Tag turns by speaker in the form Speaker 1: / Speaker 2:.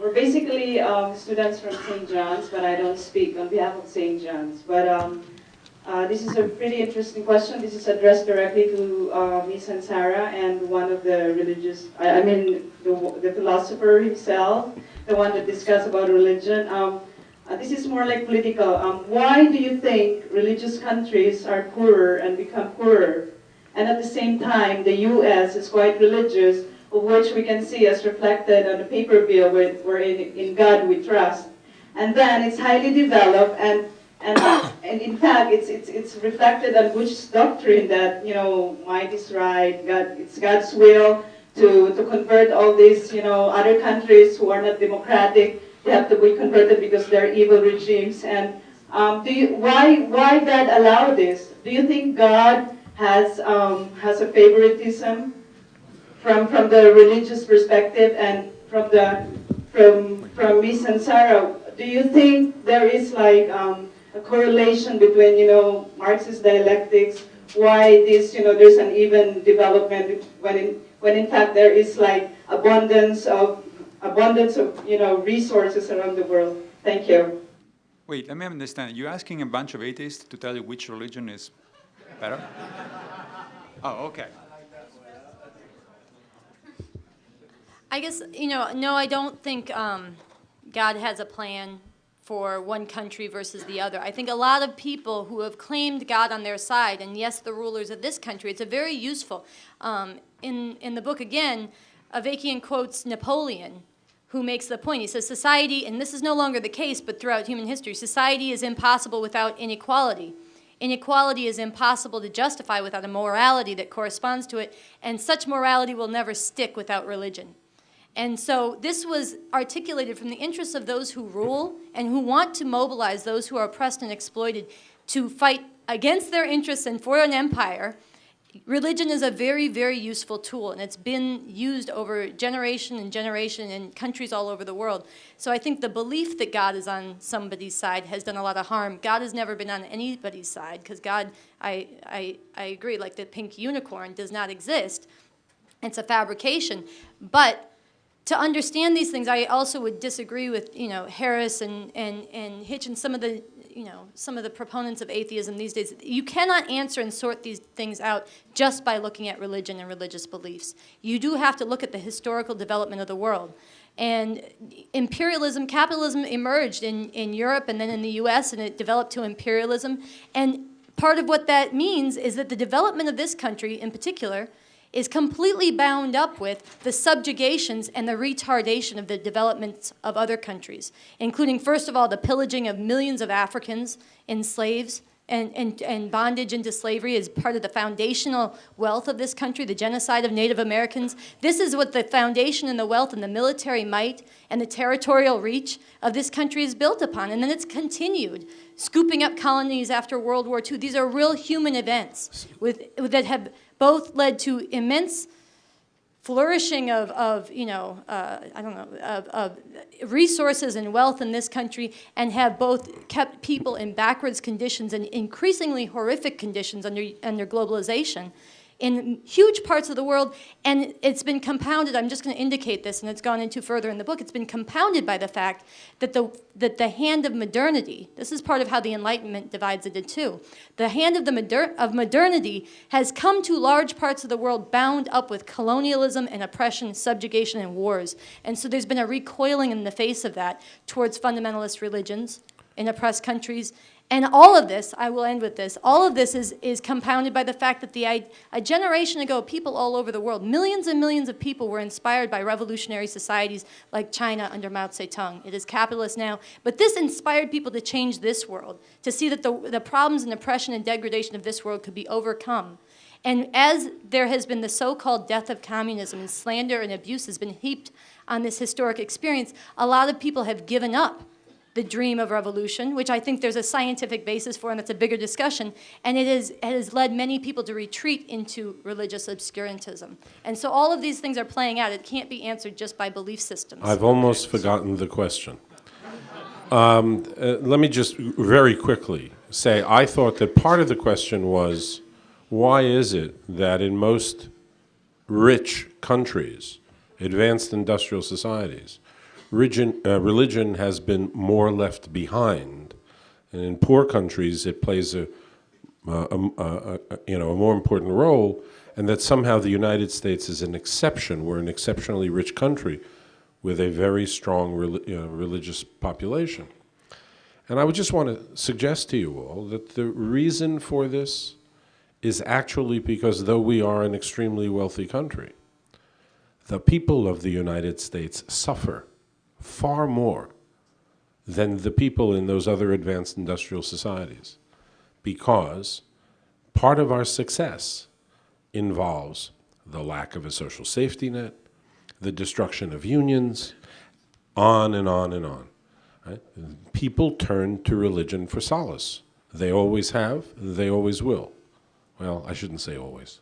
Speaker 1: we're basically students from St. John's, but I don't speak on behalf of St. John's. But this is a pretty interesting question. This is addressed directly to Ms. Hansara and one of the religious, I mean, the philosopher himself, the one that discussed about religion. This is more like political. Why do you think religious countries are poorer and become poorer? And at the same time, the U.S. is quite religious, of which we can see as reflected on the paper bill where in God we trust. And then it's highly developed, and in fact, it's reflected on Bush's doctrine that, you know, might is right, it's God's will to convert all these, you know, other countries who are not democratic. They have to be converted because they're evil regimes. And why God allow this? Do you think God has a favoritism from the religious perspective, and from Ms. Hansara? Do you think there is like a correlation between, you know, Marxist dialectics, why this, you know, there's an even development when in fact there is like abundance of you know, resources around the world? Thank you.
Speaker 2: Wait, let me understand. You're asking a bunch of atheists to tell you which religion is better? Oh, okay.
Speaker 3: I guess, you know, no, I don't think God has a plan for one country versus the other. I think a lot of people who have claimed God on their side, and yes, the rulers of this country, it's a very useful. In the book, again, Avakian quotes Napoleon, who makes the point. He says, society, and this is no longer the case, but throughout human history, society is impossible without inequality. Inequality is impossible to justify without a morality that corresponds to it, and such morality will never stick without religion. And so this was articulated from the interests of those who rule and who want to mobilize those who are oppressed and exploited to fight against their interests and for an empire. Religion is a very, very useful tool, and it's been used over generation and generation in countries all over the world. So I think the belief that God is on somebody's side has done a lot of harm. God has never been on anybody's side, because God, I agree, like the pink unicorn does not exist. It's a fabrication. But to understand these things, I also would disagree with, you know, Harris and Hitch and some of the, you know, some of the proponents of atheism these days. You cannot answer and sort these things out just by looking at religion and religious beliefs. You do have to look at the historical development of the world. And imperialism, capitalism emerged in Europe and then in the US, and it developed to imperialism. And part of what that means is that the development of this country in particular is completely bound up with the subjugations and the retardation of the development of other countries, including, first of all, the pillaging of millions of Africans in slaves and bondage into slavery is part of the foundational wealth of this country, the genocide of Native Americans. This is what the foundation and the wealth and the military might and the territorial reach of this country is built upon. And then it's continued, scooping up colonies after World War II. These are real human events that have both led to immense flourishing of resources and wealth in this country, and have both kept people in backwards conditions and increasingly horrific conditions under globalization in huge parts of the world. And it's been compounded, I'm just going to indicate this, and it's gone into further in the book, it's been compounded by the fact that the hand of modernity, this is part of how the Enlightenment divides into two, the hand of modernity has come to large parts of the world bound up with colonialism and oppression, subjugation, and wars. And so there's been a recoiling in the face of that towards fundamentalist religions in oppressed countries. And all of this, I will end with this, all of this is compounded by the fact that a generation ago, people all over the world, millions and millions of people were inspired by revolutionary societies like China under Mao Zedong. It is capitalist now, but this inspired people to change this world, to see that the problems and oppression and degradation of this world could be overcome. And as there has been the so-called death of communism, and slander and abuse has been heaped on this historic experience, a lot of people have given up the dream of revolution, which I think there's a scientific basis for, and that's a bigger discussion, and it has led many people to retreat into religious obscurantism. And so all of these things are playing out. It can't be answered just by belief systems.
Speaker 4: I've almost forgotten the question. Let me just very quickly say, I thought that part of the question was, why is it that in most rich countries, advanced industrial societies, religion has been more left behind, and in poor countries it plays a more important role, and that somehow the United States is an exception. We're an exceptionally rich country with a very strong religious population. And I would just want to suggest to you all that the reason for this is actually because though we are an extremely wealthy country, the people of the United States suffer far more than the people in those other advanced industrial societies, because part of our success involves the lack of a social safety net, the destruction of unions, on and on and on. Right? People turn to religion for solace. They always have, they always will. Well, I shouldn't say always.